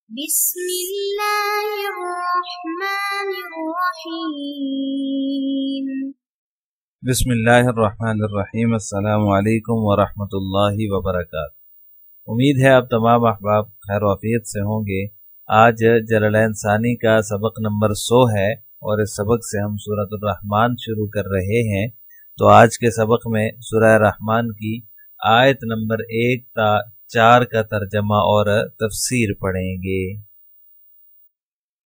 بسم اللہ الرحمن الرحیم۔ بسم اللہ الرحمن الرحیم۔ السلام علیکم ورحمۃ اللہ وبرکاتہ۔ امید ہے آپ تمام احباب خیر و عافیت سے ہوں گے۔ آج جلالین ثانی کا سبق نمبر 100 ہے اور اس سبق سے ہم سورۃ الرحمن شروع کر رہے ہیں۔ تو آج کے سبق میں سورہ رحمان کی آیت نمبر 1 تا 4 کا ترجمہ اور تفسیر پڑھیں گے۔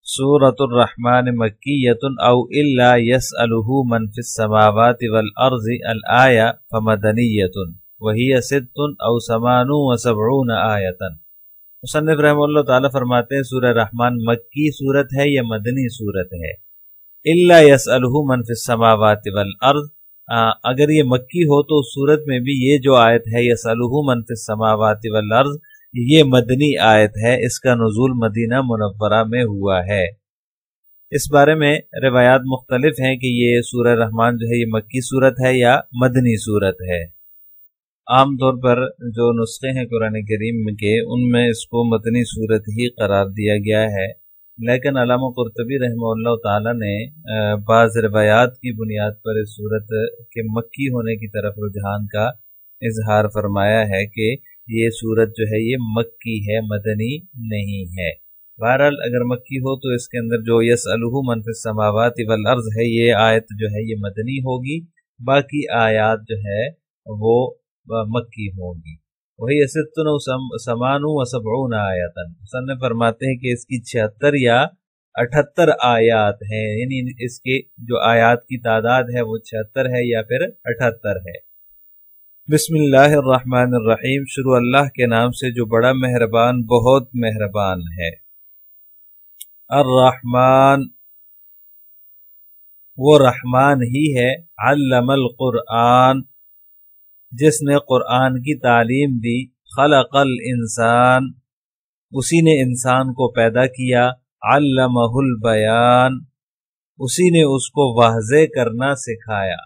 سورۃ الرحمن مکیۃ او الا یسألہ من فی السماوات والارض الآیہ فمدنیۃ وہی 6 او 78 آیۃ۔ مصنف رحمہ اللہ تعالیٰ فرماتے ہیں سورہ رحمان مکی صورت ہے یا مدنی صورت ہے۔ الا یسألہ من فی السماوات والارض، اگر یہ مکی ہو تو اس صورت میں بھی یہ جو آیت ہے یسألہ من فی السماوات والارض یہ مدنی آیت ہے، اس کا نزول مدینہ منورہ میں ہوا ہے۔ اس بارے میں روایات مختلف ہیں کہ یہ سورہ رحمان جو ہے یہ مکی صورت ہے یا مدنی صورت ہے۔ عام طور پر جو نسخے ہیں قرآن کریم کے ان میں اس کو مدنی صورت ہی قرار دیا گیا ہے، لیکن علامہ قرطبی رحمہ اللہ تعالی نے بعض روایات کی بنیاد پر اس صورت کے مکی ہونے کی طرف رجحان کا اظہار فرمایا ہے کہ یہ صورت جو ہے یہ مکی ہے، مدنی نہیں ہے۔ بہرحال اگر مکی ہو تو اس کے اندر جو یسألہ من فی السماوات والارض ہے یہ آیت جو ہے یہ مدنی ہوگی، باقی آیات جو ہے وہ مکی ہوں گی۔ وہی 78 آیات، مصنف فرماتے ہیں کہ اس کی 76 یا 78 آیات ہیں، یعنی اس کے جو آیات کی تعداد ہے وہ 76 ہے یا پھر 78 ہے۔ بسم اللہ الرحمن الرحیم، شروع اللہ کے نام سے جو بڑا مہربان بہت مہربان ہے۔ الرحمن وہ رحمان ہی ہے، علم القرآن جس نے قرآن کی تعلیم دی، خلق الانسان اسی نے انسان کو پیدا کیا، علمہ البیان اسی نے اس کو واضح کرنا سکھایا۔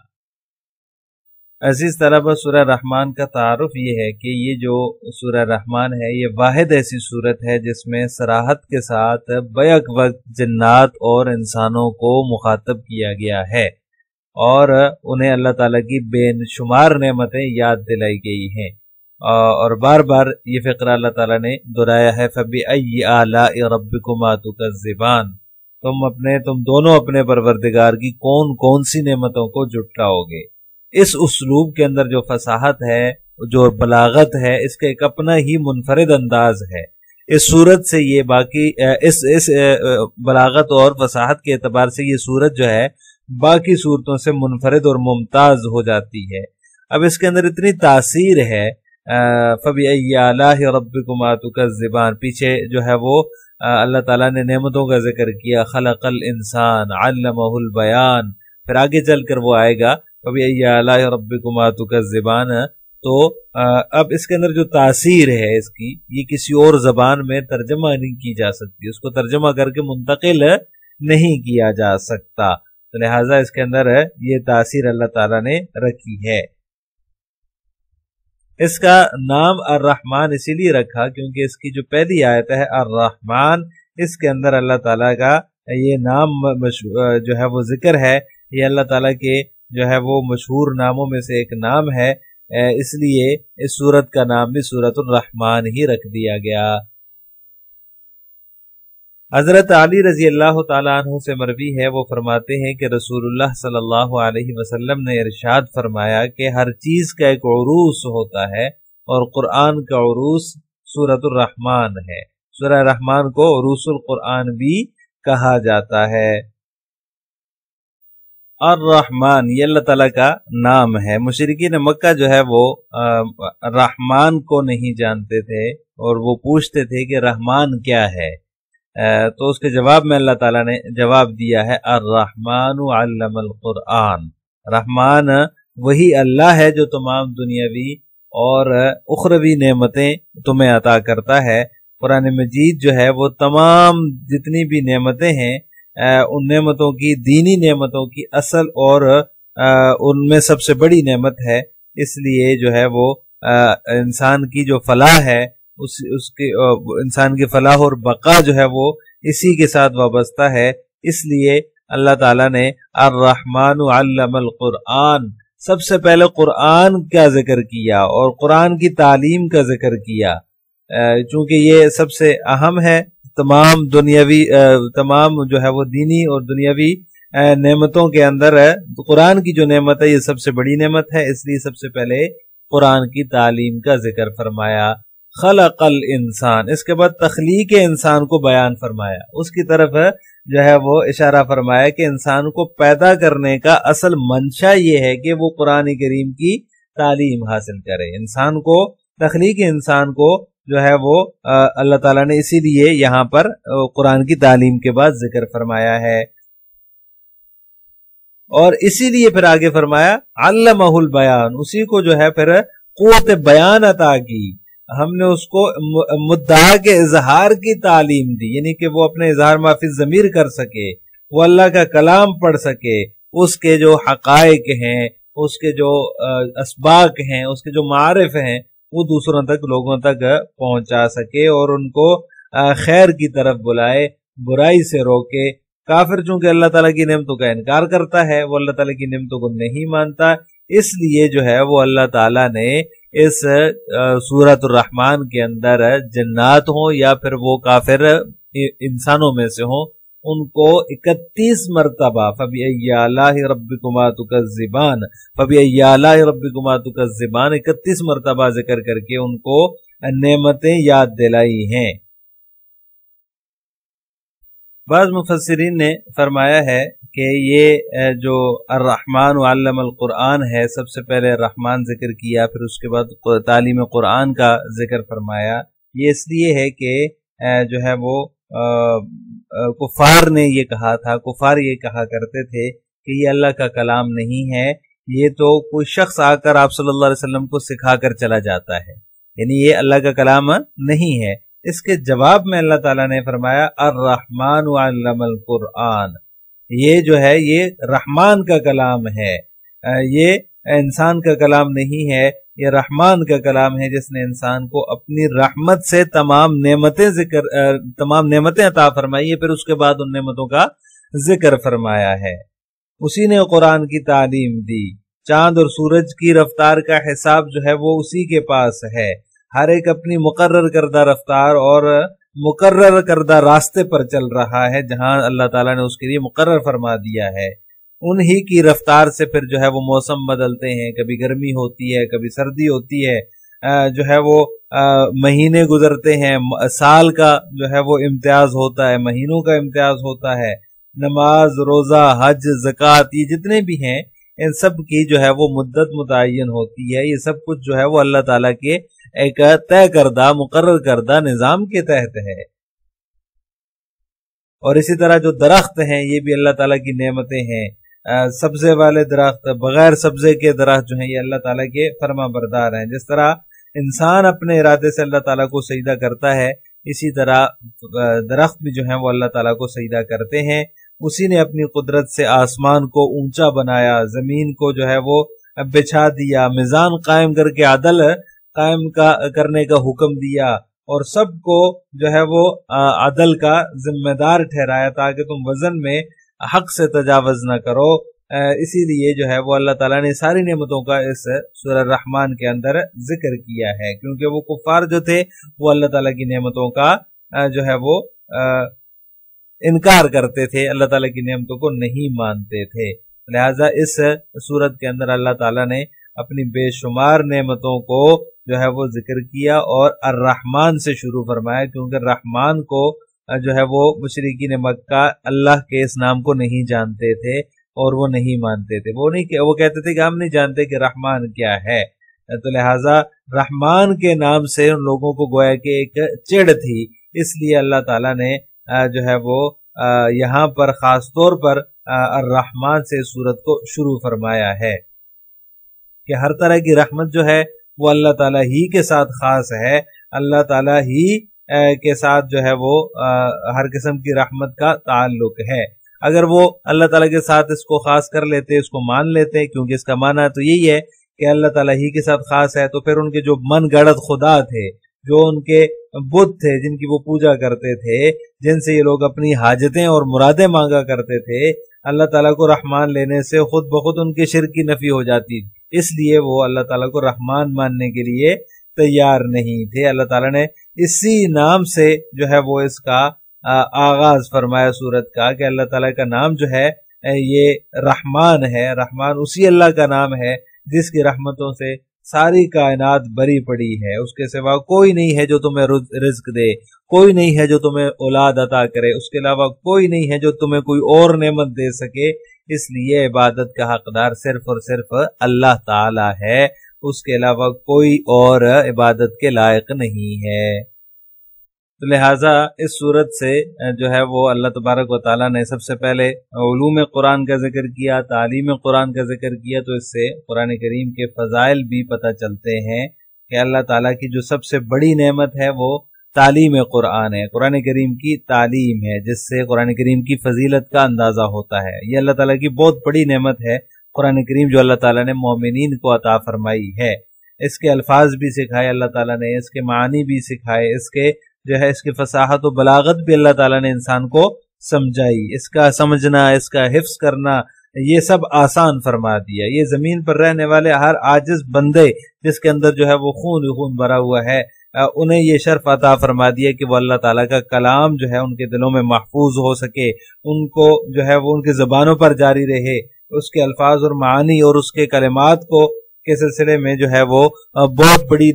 عزیز طلبہ، سورہ رحمان کا تعارف یہ ہے کہ یہ جو سورہ رحمان ہے یہ واحد ایسی صورت ہے جس میں صراحت کے ساتھ بیک وقت جنات اور انسانوں کو مخاطب کیا گیا ہے اور انہیں اللہ تعالیٰ کی بے شمار نعمتیں یاد دلائی گئی ہیں، اور بار بار یہ فقرہ اللہ تعالیٰ نے دہرایا ہے، فَبِأَيِّ آلَاءِ رَبِّكُمَا تُكَذِّبَانِ، تم دونوں اپنے پروردگار کی کون کون سی نعمتوں کو جھٹلاؤ گے۔ اس اسلوب کے اندر جو فصاحت ہے، جو بلاغت ہے، اس کا ایک اپنا ہی منفرد انداز ہے۔ اس صورت سے یہ باقی اس بلاغت اور فصاحت کے اعتبار سے یہ صورت جو ہے باقی صورتوں سے منفرد اور ممتاز ہو جاتی ہے۔ اب اس کے اندر اتنی تاثیر ہے، فَبِأَيِّ آلَاءِ رَبِّكُمَا تُكَذِّبَانِ، پیچھے جو ہے وہ اللہ تعالیٰ نے نعمتوں کا ذکر کیا، خلق الانسان، علمہ البیان، پھر آگے چل کر وہ آئے گا فَبِأَيِّ آلَاءِ رَبِّكُمَا تُكَذِّبَانِ۔ تو اب اس کے اندر جو تاثیر ہے اس کی، یہ کسی اور زبان میں ترجمہ نہیں کی جا سکتی، اس کو ترجمہ کر کے منتقل نہیں کیا جا سکتا، تو لہٰذا اس کے اندر یہ تاثیر اللہ تعالیٰ نے رکھی ہے۔ اس کا نام الرحمن اسی لیے رکھا کیونکہ اس کی جو پہلی آیت ہے الرحمن، اس کے اندر اللہ تعالیٰ کا یہ نام جو ہے وہ ذکر ہے، یہ اللہ تعالیٰ کے جو ہے وہ مشہور ناموں میں سے ایک نام ہے، اس لیے اس سورت کا نام بھی سورۃ الرحمن ہی رکھ دیا گیا۔ حضرت علی رضی اللہ تعالیٰ عنہ سے مروی ہے، وہ فرماتے ہیں کہ رسول اللہ صلی اللہ علیہ وسلم نے ارشاد فرمایا کہ ہر چیز کا ایک عروس ہوتا ہے اور قرآن کا عروس سورۃ الرحمن ہے۔ سورہ رحمان کو عروس القرآن بھی کہا جاتا ہے۔ الرحمن یہ اللہ تعالیٰ کا نام ہے۔ مشرکین مکہ جو ہے وہ رحمان کو نہیں جانتے تھے اور وہ پوچھتے تھے کہ رحمان کیا ہے، تو اس کے جواب میں اللہ تعالیٰ نے جواب دیا ہے الرحمن علم القرآن، رحمان وہی اللہ ہے جو تمام دنیاوی اور اخروی نعمتیں تمہیں عطا کرتا ہے۔ قرآن مجید جو ہے وہ تمام جتنی بھی نعمتیں ہیں ان نعمتوں کی، دینی نعمتوں کی اصل اور ان میں سب سے بڑی نعمت ہے، اس لیے جو ہے وہ انسان کی جو فلاح ہے اس کے انسان کی فلاح اور بقا جو ہے وہ اسی کے ساتھ وابستہ ہے. اس لیے اللہ تعالیٰ نے الرحمن علم القرآن سب سے پہلے قرآن کا ذکر کیا اور قرآن کی تعلیم کا ذکر کیا، چونکہ یہ سب سے اہم ہے. تمام جو ہے وہ دینی اور دنیاوی نعمتوں کے اندر قرآن کی جو نعمت ہے یہ سب سے بڑی نعمت ہے، اس لیے سب سے پہلے قرآن کی تعلیم کا ذکر فرمایا. خلق الانسان، اس کے بعد تخلیق انسان کو بیان فرمایا، اس کی طرف جو ہے وہ اشارہ فرمایا کہ انسان کو پیدا کرنے کا اصل منشا یہ ہے کہ وہ قرآن کریم کی تعلیم حاصل کرے. انسان کو، تخلیق انسان کو جو ہے وہ اللہ تعالیٰ نے اسی لیے یہاں پر قرآن کی تعلیم کے بعد ذکر فرمایا ہے. اور اسی لیے پھر آگے فرمایا علمہ البیان، اسی کو جو ہے پھر قوت بیان عطا کی، ہم نے اس کو مدعا کے اظہار کی تعلیم دی، یعنی کہ وہ اپنے اظہار معافی ضمیر کر سکے، وہ اللہ کا کلام پڑھ سکے، اس کے جو حقائق ہیں، اس کے جو اسباق ہیں، اس کے جو معارف ہیں وہ دوسروں تک، لوگوں تک پہنچا سکے اور ان کو خیر کی طرف بلائے، برائی سے روکے. کافر چونکہ اللہ تعالیٰ کی نعمتوں کا انکار کرتا ہے، وہ اللہ تعالیٰ کی نعمتوں کو نہیں مانتا، اس لیے جو ہے وہ اللہ تعالیٰ نے اس سورۃ الرحمن کے اندر جنات ہوں یا پھر وہ کافر انسانوں میں سے ہوں، ان کو 31 مرتبہ فَبِأَيِّ آلَاءِ رَبِّكُمَا تُكَذِّبَانِ فَبِأَيِّ آلَاءِ رَبِّكُمَا تُكَذِّبَانِ 31 مرتبہ ذکر کر کے ان کو نعمتیں یاد دلائی ہیں. بعض مفسرین نے فرمایا ہے کہ یہ جو الرحمن علم القرآن ہے، سب سے پہلے الرحمن ذکر کیا، پھر اس کے بعد تعلیم قرآن کا ذکر فرمایا. یہ اس لیے ہے کہ جو ہے وہ کفار نے یہ کہا تھا، کفار یہ کہا کرتے تھے کہ یہ اللہ کا کلام نہیں ہے، یہ تو کوئی شخص آ کر آپ صلی اللہ علیہ وسلم کو سکھا کر چلا جاتا ہے، یعنی یہ اللہ کا کلام نہیں ہے. اس کے جواب میں اللہ تعالیٰ نے فرمایا الرحمن علم القرآن، یہ جو ہے یہ رحمان کا کلام ہے، یہ انسان کا کلام نہیں ہے، یہ رحمان کا کلام ہے جس نے انسان کو اپنی رحمت سے تمام نعمتیں عطا فرمائی ہے، پھر اس کے بعد ان نعمتوں کا ذکر فرمایا ہے. اسی نے قرآن کی تعلیم دی. چاند اور سورج کی رفتار کا حساب جو ہے وہ اسی کے پاس ہے، ہر ایک اپنی مقرر کردہ رفتار اور مقرر کردہ راستے پر چل رہا ہے جہاں اللہ تعالیٰ نے اس کے لیے مقرر فرما دیا ہے. انہی کی رفتار سے پھر جو ہے وہ موسم بدلتے ہیں، کبھی گرمی ہوتی ہے، کبھی سردی ہوتی ہے، جو ہے وہ مہینے گزرتے ہیں، سال کا جو ہے وہ امتیاز ہوتا ہے، مہینوں کا امتیاز ہوتا ہے، نماز، روزہ، حج، زکوٰۃ، یہ جتنے بھی ہیں ان سب کی جو ہے وہ مدت متعین ہوتی ہے. یہ سب کچھ جو ہے وہ اللہ تعالیٰ کے ایک طے کردہ مقرر کردہ نظام کے تحت ہے. اور اسی طرح جو درخت ہیں یہ بھی اللہ تعالیٰ کی نعمتیں ہیں. سبزے والے درخت، بغیر سبزے کے درخت جو ہیں یہ اللہ تعالیٰ کے فرما بردار ہیں. جس طرح انسان اپنے ارادے سے اللہ تعالیٰ کو سجدہ کرتا ہے، اسی طرح درخت بھی جو ہیں وہ اللہ تعالیٰ کو سجدہ کرتے ہیں. اسی نے اپنی قدرت سے آسمان کو اونچا بنایا، زمین کو جو ہے وہ بچھا دیا، میزان قائم کر کے عدل قائم کرنے کا حکم دیا اور سب کو جو ہے وہ عدل کا ذمہ دار ٹھہرایا تاکہ تم وزن میں حق سے تجاوز نہ کرو. اسی لیے جو ہے وہ اللہ تعالیٰ نے ساری نعمتوں کا اس سورہ الرحمن کے اندر ذکر کیا ہے، کیونکہ وہ کفار جو تھے وہ اللہ تعالیٰ کی نعمتوں کا جو ہے وہ انکار کرتے تھے، اللہ تعالیٰ کی نعمتوں کو نہیں مانتے تھے. لہٰذا اس سورت کے اندر اللہ تعالیٰ نے اپنی بے شمار نعمتوں کو جو ہے وہ ذکر کیا اور الرحمن سے شروع فرمایا، کیونکہ رحمان کو جو ہے وہ مشرکین مکہ اللہ کے اس نام کو نہیں جانتے تھے اور وہ نہیں مانتے تھے. وہ کہتے تھے کہ ہم نہیں جانتے کہ رحمان کیا ہے، تو لہٰذا رحمان کے نام سے ان لوگوں کو گویا کہ ایک چڑ تھی. اس لیے اللہ تعالیٰ نے جو ہے وہ یہاں پر خاص طور پر الرحمن سے سورت کو شروع فرمایا ہے کہ ہر طرح کی رحمت جو ہے وہ اللہ تعالیٰ ہی کے ساتھ خاص ہے. اللہ تعالیٰ ہی کے ساتھ جو ہے وہ ہر قسم کی رحمت کا تعلق ہے. اگر وہ اللہ تعالیٰ کے ساتھ اس کو خاص کر لیتے، اس کو مان لیتے، کیونکہ اس کا معنی تو یہی ہے کہ اللہ تعالیٰ ہی کے ساتھ خاص ہے، تو پھر ان کے جو من گڑت خدا تھے، جو ان کے بت تھے جن کی وہ پوجا کرتے تھے، جن سے یہ لوگ اپنی حاجتیں اور مرادیں مانگا کرتے تھے، اللہ تعالیٰ کو رحمان لینے سے خود بخود ان کے شرک کی نفی ہو جاتی، اس لیے وہ اللہ تعالیٰ کو رحمان ماننے کے لیے تیار نہیں تھے۔ اللہ تعالیٰ نے اسی نام سے جو ہے وہ اس کا آغاز فرمایا سورت کا، کہ اللہ تعالیٰ کا نام جو ہے یہ رحمان ہے۔ رحمان اسی اللہ کا نام ہے جس کی رحمتوں سے ساری کائنات بری پڑی ہے، اس کے سوا کوئی نہیں ہے جو تمہیں رزق دے، کوئی نہیں ہے جو تمہیں اولاد عطا کرے، اس کے علاوہ کوئی نہیں ہے جو تمہیں کوئی اور نعمت دے سکے، اس لیے عبادت کا حقدار صرف اور صرف اللہ تعالی ہے، اس کے علاوہ کوئی اور عبادت کے لائق نہیں ہے۔ تو لہٰذا اس صورت سے جو ہے وہ اللہ تبارک و تعالیٰ نے سب سے پہلے علوم قرآن کا ذکر کیا، تعلیم قرآن کا ذکر کیا، تو اس سے قرآن کریم کے فضائل بھی پتہ چلتے ہیں کہ اللہ تعالیٰ کی جو سب سے بڑی نعمت ہے وہ تعلیم قرآن ہے، قرآن کریم کی تعلیم ہے، جس سے قرآن کریم کی فضیلت کا اندازہ ہوتا ہے۔ یہ اللہ تعالیٰ کی بہت بڑی نعمت ہے قرآن کریم، جو اللہ تعالیٰ نے مومنین کو عطا فرمائی ہے۔ اس کے الفاظ بھی سکھائے اللہ تعالیٰ نے، اس کے معنی بھی سکھائے، اس کے جو ہے اس کی فصاحت و بلاغت بھی اللہ تعالیٰ نے انسان کو سمجھائی، اس کا سمجھنا، اس کا حفظ کرنا، یہ سب آسان فرما دیا۔ یہ زمین پر رہنے والے ہر عاجز بندے جس کے اندر جو ہے وہ خون بھرا ہوا ہے، انہیں یہ شرف عطا فرما دیا کہ وہ اللہ تعالیٰ کا کلام جو ہے ان کے دلوں میں محفوظ ہو سکے، ان کو جو ہے وہ ان کی زبانوں پر جاری رہے، اس کے الفاظ اور معانی اور اس کے کلمات کو کے سلسلے میں جو ہے وہ بہت بڑی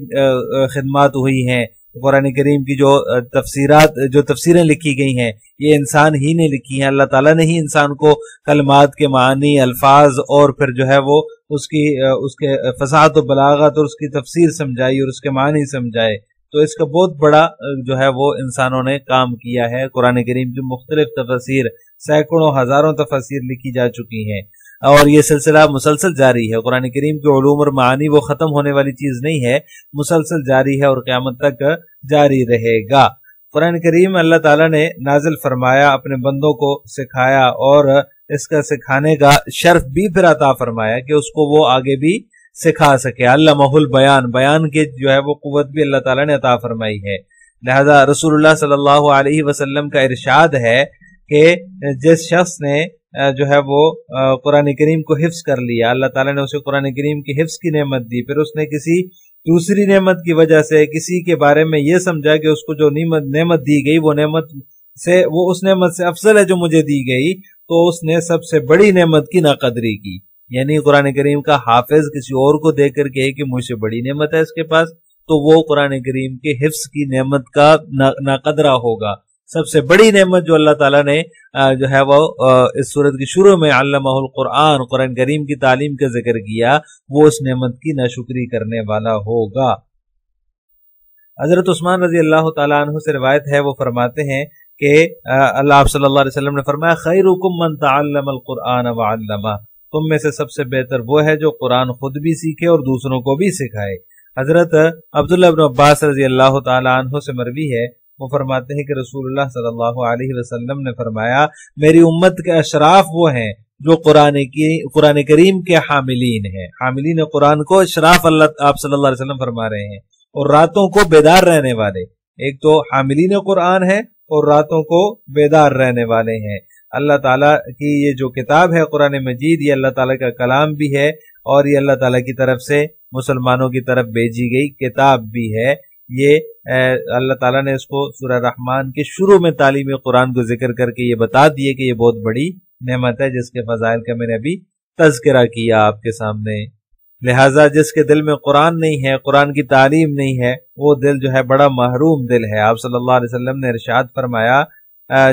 خدمات ہوئی ہیں۔ قرآن کریم کی جو تفسیریں لکھی گئی ہیں، یہ انسان ہی نے لکھی ہیں، اللہ تعالیٰ نے ہی انسان کو کلمات کے معنی، الفاظ اور پھر جو ہے وہ اس کے فصاحت و بلاغت اور اس کی تفسیر سمجھائی اور اس کے معنی سمجھائے۔ تو اس کا بہت بڑا جو ہے وہ انسانوں نے کام کیا ہے۔ قرآن کریم کی مختلف تفسیر، سینکڑوں ہزاروں تفسیر لکھی جا چکی ہیں، اور یہ سلسلہ مسلسل جاری ہے۔ قرآن کریم کے علوم اور معانی وہ ختم ہونے والی چیز نہیں ہے، مسلسل جاری ہے اور قیامت تک جاری رہے گا۔ قرآن کریم اللہ تعالیٰ نے نازل فرمایا، اپنے بندوں کو سکھایا، اور اس کا سکھانے کا شرف بھی پھر عطا فرمایا کہ اس کو وہ آگے بھی سکھا سکے۔ علمہ البیان، بیان کے جو ہے وہ قوت بھی اللہ تعالیٰ نے عطا فرمائی ہے۔ لہذا رسول اللہ صلی اللہ علیہ وسلم کا ارشاد ہے کہ جس شخص نے جو ہے وہ قرآن کریم کو حفظ کر لیا، اللہ تعالیٰ نے اسے قرآن کریم کی حفظ کی نعمت دی، پھر اس نے کسی دوسری نعمت کی وجہ سے کسی کے بارے میں یہ سمجھا کہ اس کو جو نعمت دی گئی وہ اس نعمت سے افضل ہے جو مجھے دی گئی، تو اس نے سب سے بڑی نعمت کی ناقدری کی۔ یعنی قرآن کریم کا حافظ کسی اور کو دیکھ کر کہے کہ مجھ سے بڑی نعمت ہے اس کے پاس، تو وہ قرآن کریم کے حفظ کی نعمت کا ناقدرہ ہوگا۔ سب سے بڑی نعمت جو اللہ تعالیٰ نے جو ہے وہ اس سورت کی شروع میں علمہ القرآن، قرآن کریم کی تعلیم کا ذکر کیا، وہ اس نعمت کی ناشکری کرنے والا ہوگا۔ حضرت عثمان رضی اللہ تعالیٰ عنہ سے روایت ہے، وہ فرماتے ہیں کہ اللہ صلی اللہ علیہ وسلم نے فرمایا خیرکم من تعلم القرآن وعلمہ، تم میں سے سب سے بہتر وہ ہے جو قرآن خود بھی سیکھے اور دوسروں کو بھی سکھائے۔ حضرت عبداللہ بن عباس رضی اللہ تعالیٰ عنہ سے مروی ہے، وہ فرماتے ہیں کہ رسول اللہ صلی اللہ علیہ وسلم نے فرمایا میری امت کے اشراف وہ ہیں جو قرآن کریم کے حاملین ہیں، حاملین قرآن کو اشراف آپ صلی اللہ علیہ وسلم فرما رہے ہیں، اور راتوں کو بیدار رہنے والے۔ ایک تو حاملین قرآن ہے اور راتوں کو بیدار رہنے والے ہیں۔ اللہ تعالیٰ کی یہ جو کتاب ہے قرآن مجید، یہ اللہ تعالیٰ کا کلام بھی ہے، اور یہ اللہ تعالیٰ کی طرف سے مسلمانوں کی طرف بھیجی گئی کتاب بھی ہے۔ یہ اللہ تعالیٰ نے اس کو سورہ رحمان کے شروع میں تعلیم قرآن کو ذکر کر کے یہ بتا دیے کہ یہ بہت بڑی نعمت ہے جس کے فضائل کا میں نے ابھی تذکرہ کیا آپ کے سامنے۔ لہٰذا جس کے دل میں قرآن نہیں ہے، قرآن کی تعلیم نہیں ہے، وہ دل جو ہے بڑا محروم دل ہے۔ آپ صلی اللہ علیہ وسلم نے ارشاد فرمایا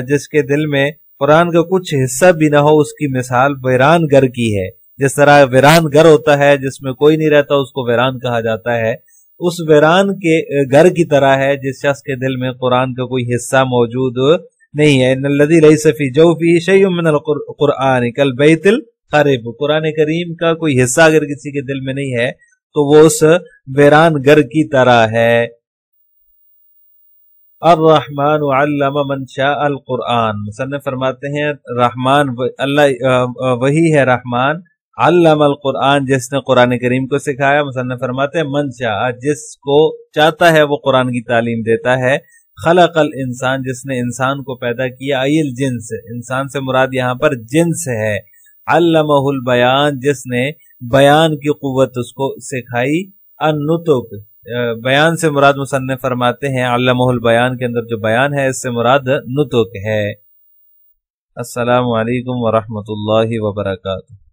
جس کے دل میں قرآن کا کچھ حصہ بھی نہ ہو، اس کی مثال ویران گھر کی ہے۔ جس طرح ویران گھر ہوتا ہے جس میں کوئی نہیں رہتا، اس کو ویران کہا جاتا ہے، اس ویران کے گھر کی طرح ہے جس شخص کے دل میں قرآن کا کوئی حصہ موجود نہیں ہے۔ ان الذی لیس فی جوفہ شیء من القرآن کالبیت الخرب، قرآن کریم کا کوئی حصہ اگر کسی کے دل میں نہیں ہے تو وہ اس ویران گھر کی طرح ہے۔ الرحمن علم من شاء القرآن، مصنف فرماتے ہیں رحمان اللہ وہی ہے رحمان، علم القرآن جس نے قرآن کریم کو سکھایا، مصنف فرماتے ہیں من شاء جس کو چاہتا ہے وہ قرآن کی تعلیم دیتا ہے، خلق الانسان جس نے انسان کو پیدا کیا، ایل جنس انسان سے مراد یہاں پر جنس ہے، علمہ البیان جس نے بیان کی قوت اس کو سکھائی، النطق بیان سے مراد مصنف فرماتے ہیں علمہ البیان کے اندر جو بیان ہے اس سے مراد نطق ہے۔ السلام علیکم ورحمۃ اللہ وبرکاتہ۔